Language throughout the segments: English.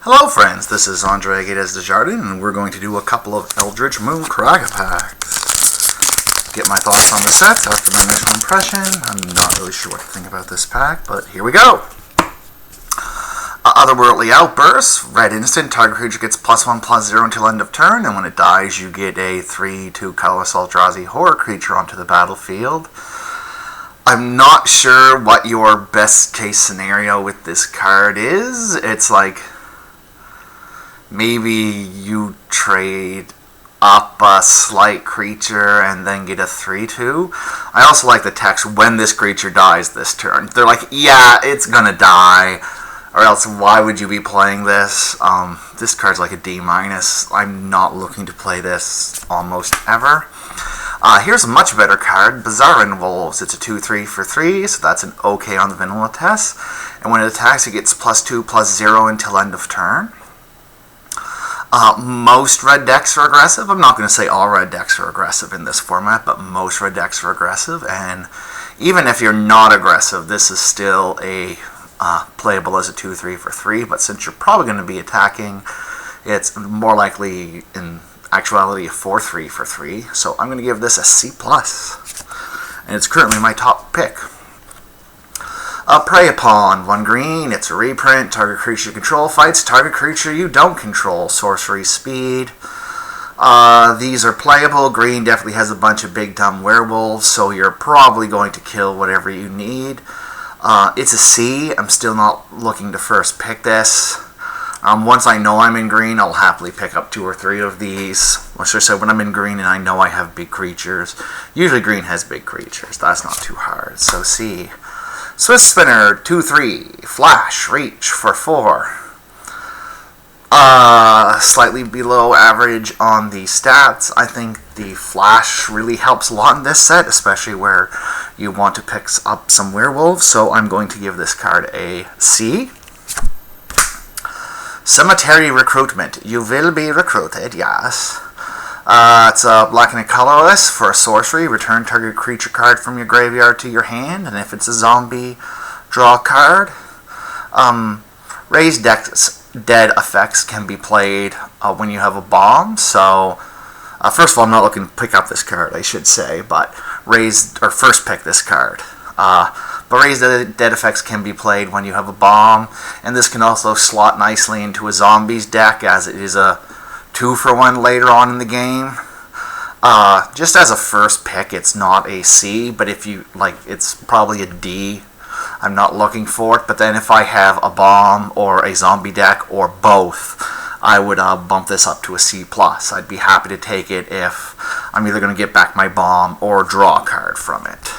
Hello friends, this is Andre Desjardins, and we're going to do a couple of Eldritch Moon Crack packs. Get my thoughts on the sets after my initial impression. I'm not really sure what to think about this pack, but here we go. Otherworldly Outburst. Red instant, target creature gets +1/+0 until end of turn, and when it dies you get a 3/2 colorless Eldrazi horror creature onto the battlefield. I'm not sure what your best case scenario with this card is. It's like maybe you trade up a slight creature and then get a 3/2. I also like the text, when this creature dies this turn. They're like, yeah, it's gonna die, or else why would you be playing this? This card's like a D-. I'm not looking to play this almost ever. Here's a much better card, Bazaar Wolves. It's a 2/3 for 3, so that's an okay on the vanilla test. And when it attacks, it gets +2/+0 until end of turn. Most red decks are aggressive. I'm not going to say all red decks are aggressive in this format, but most red decks are aggressive. And even if you're not aggressive, this is still a playable as a 2/3 for 3. But since you're probably going to be attacking, it's more likely in actuality a 4/3 for 3. So I'm going to give this a C+. And it's currently my top pick. Prey Upon, 1 green, it's a reprint, target creature you control fights target creature you don't control, sorcery speed. These are playable. Green definitely has a bunch of big dumb werewolves, so you're probably going to kill whatever you need. It's a C. I'm still not looking to first pick this. Once I know I'm in green, I'll happily pick up 2 or 3 of these. Or should I say, when I'm in green and I know I have big creatures. Usually green has big creatures. That's not too hard. So C. Swift Spinner, 2/3, Flash, Reach for 4. Slightly below average on the stats. I think the Flash really helps a lot in this set, especially where you want to pick up some werewolves, so I'm going to give this card a C. Cemetery Recruitment. You will be recruited, yes. It's a black and a colorless for a sorcery. Return target creature card from your graveyard to your hand, and if it's a zombie, draw a card. Raised dead effects can be played when you have a bomb. So, first of all, I'm not looking to pick up this card, I should say, but first pick this card. But raised dead effects can be played when you have a bomb, and this can also slot nicely into a zombies deck, as it is a 2-for-1 later on in the game. Just as a first pick, it's not a C, but if you like, it's probably a D. I'm not looking for it, but then if I have a bomb or a zombie deck or both, I would bump this up to a C+. I'd be happy to take it if I'm either going to get back my bomb or draw a card from it.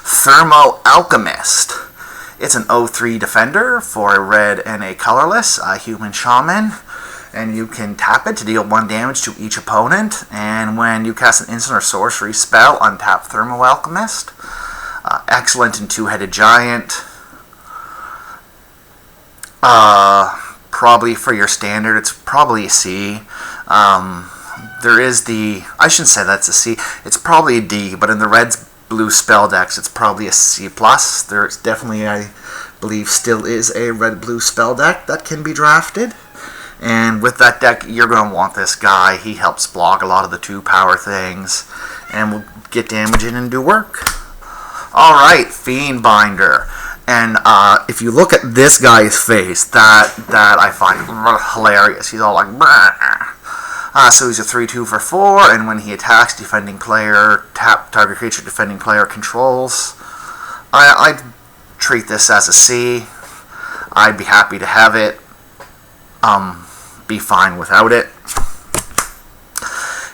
Thermo Alchemist. It's an 0/3 defender for a red and a colorless, human shaman. And you can tap it to deal 1 damage to each opponent. And when you cast an instant or sorcery spell, untap Thermo Alchemist. Excellent in 2-headed giant. Probably for your standard, it's probably a C. There is I shouldn't say that's a C. It's probably a D, but in the red-blue spell decks, it's probably a C+. There's definitely, I believe, still is a red-blue spell deck that can be drafted. And with that deck, you're going to want this guy. He helps block a lot of the 2-power things and will get damage in and do work. Alright, Fen Binder. And if you look at this guy's face, that I find hilarious. He's all like, so he's a 3/2 for 4, and when he attacks, defending player, tap target creature defending player controls. I'd treat this as a C. I'd be happy to have it. Be fine without it.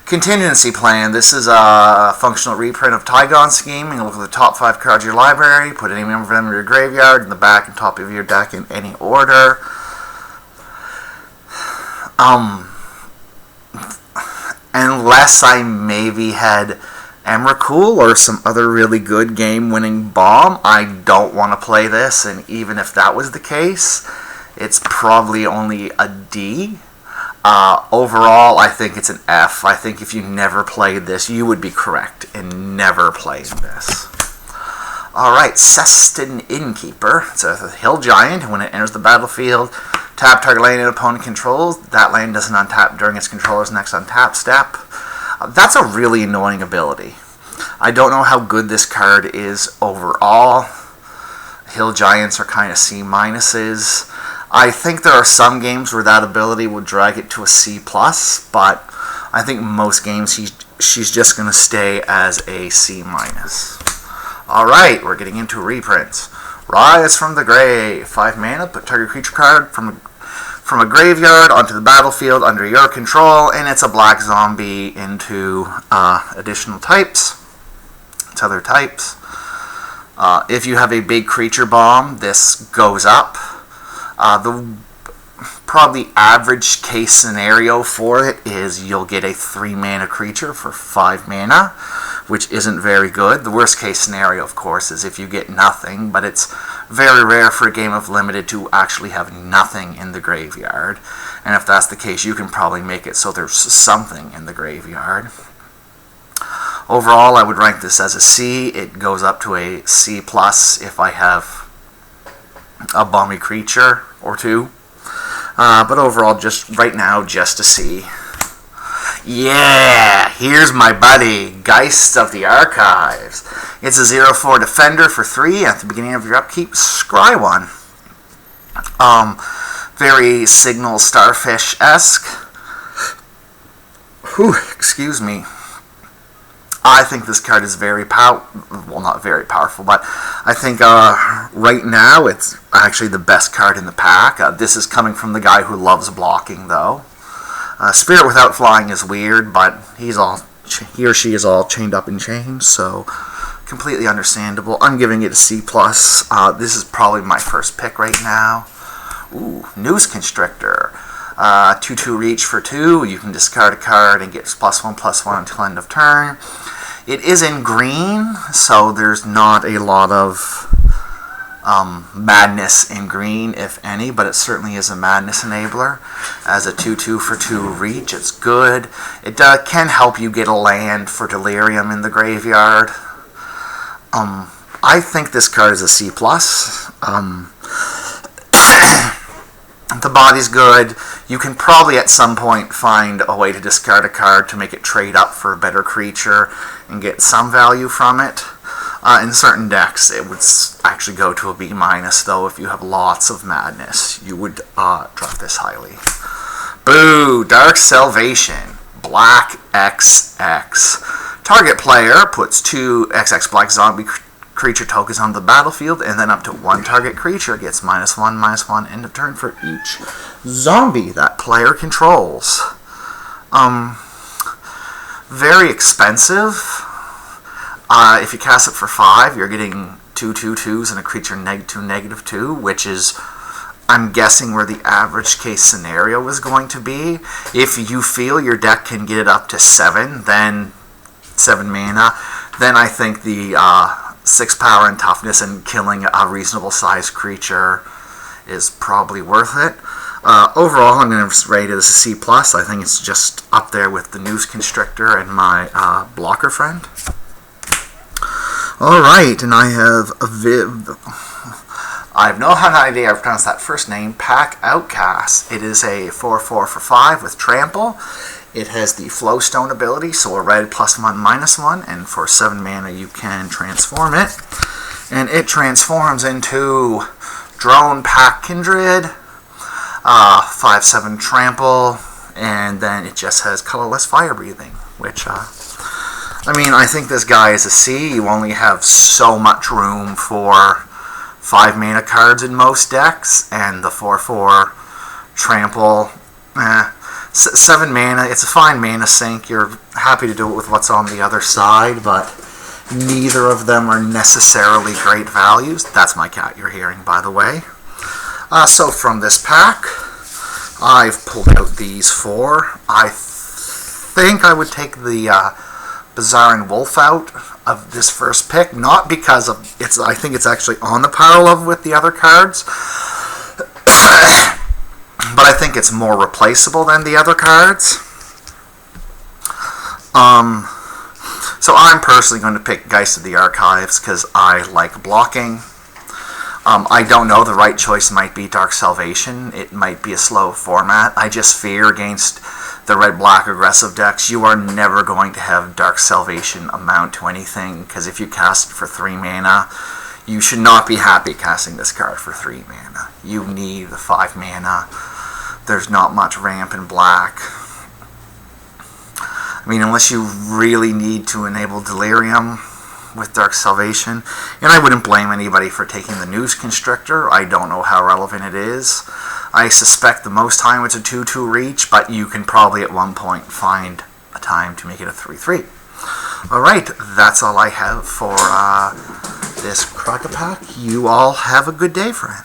Contingency Plan. This is a functional reprint of Tygon Scheming. Look at the top 5 cards of your library. Put any member of them in your graveyard, in the back and top of your deck in any order. Unless I maybe had Emrakul or some other really good game-winning bomb, I don't want to play this. And even if that was the case, it's probably only a D. Overall, I think it's an F. I think if you never played this, you would be correct in never playing this. Alright, Sestin Innkeeper. It's a hill giant. When it enters the battlefield, tap target land an opponent controls. That land doesn't untap during its controller's next untap step. That's a really annoying ability. I don't know how good this card is overall. Hill giants are kind of C minuses. I think there are some games where that ability would drag it to a C plus, but I think most games she's just going to stay as a C minus. Alright, we're getting into reprints. Rise from the Grave. 5 mana, put target creature card from a graveyard onto the battlefield under your control, and it's a black zombie into additional types. It's other types. If you have a big creature bomb, this goes up. The probably average case scenario for it is you'll get a 3 mana creature for 5 mana, which isn't very good. The worst case scenario, of course, is if you get nothing, but it's very rare for a game of Limited to actually have nothing in the graveyard. And if that's the case, you can probably make it so there's something in the graveyard. Overall, I would rank this as a C. It goes up to a C plus if I have a bummy creature or two. But overall, just right now, just a C. Yeah, here's my buddy, Geist of the Archives. It's a 0/4 defender for 3. At the beginning of your upkeep, scry 1. Very Signal Starfish-esque. Excuse me. I think this card is very well, not very powerful, but I think right now it's actually the best card in the pack. This is coming from the guy who loves blocking, though. Spirit without flying is weird, but he or she is all chained up in chains, so completely understandable. I'm giving it a C+. This is probably my first pick right now. Ooh, News Constrictor. 2/2 reach for 2. You can discard a card and get +1/+1 until end of turn. It is in green, so there's not a lot of madness in green, if any, but it certainly is a madness enabler. As a 2/2 for 2 reach, it's good. It can help you get a land for Delirium in the graveyard. I think this card is a C+. The body's good. You can probably at some point find a way to discard a card to make it trade up for a better creature and get some value from it. In certain decks, it would actually go to a B-, though. If you have lots of madness, you would drop this highly. Boo! Dark Salvation. Black XX. Target player puts 2 XX black zombie creature tokens on the battlefield, and then up to 1 target creature gets -1/-1 end of turn for each zombie that player controls. Very expensive. If you cast it for 5, you're getting 2 2/2s and a creature -2/-2, which is, I'm guessing, where the average case scenario is going to be. If you feel your deck can get it up to 7, then 7 mana, then I think the 6 power and toughness and killing a reasonable sized creature is probably worth it. Overall, I'm going to rate it as a C+. I think it's just up there with the News Constrictor and my blocker friend. Alright, and I have a I have no idea how to pronounce that first name, Pack Outcast. It is a 4/4 for 5 with Trample. It has the Flowstone ability, so a red +1/-1, and for 7 mana you can transform it. And it transforms into Drone Pack Kindred, 5/7 Trample, and then it just has colorless fire breathing, which, I mean, I think this guy is a C. You only have so much room for 5 mana cards in most decks, and the 4/4 Trample, 7 mana, it's a fine mana sink. You're happy to do it with what's on the other side, but neither of them are necessarily great values. That's my cat you're hearing, by the way. So from this pack, I've pulled out these 4. I think I would take the Bazaar and Wolf out of this first pick, not because of I think it's actually on the power level with the other cards, but I think it's more replaceable than the other cards. So I'm personally going to pick Geist of the Archives because I like blocking. I don't know, the right choice might be Dark Salvation. It might be a slow format. I just fear against the red-black aggressive decks, you are never going to have Dark Salvation amount to anything, because if you cast it for 3 mana, you should not be happy casting this card for 3 mana. You need the 5 mana. There's not much ramp in black. I mean, unless you really need to enable Delirium with Dark Salvation. And I wouldn't blame anybody for taking the News Constrictor. I don't know how relevant it is. I suspect the most time it's a 2-2 reach, but you can probably at one point find a time to make it a 3-3. Alright, that's all I have for this Crack-A-Pack. You all have a good day, friends.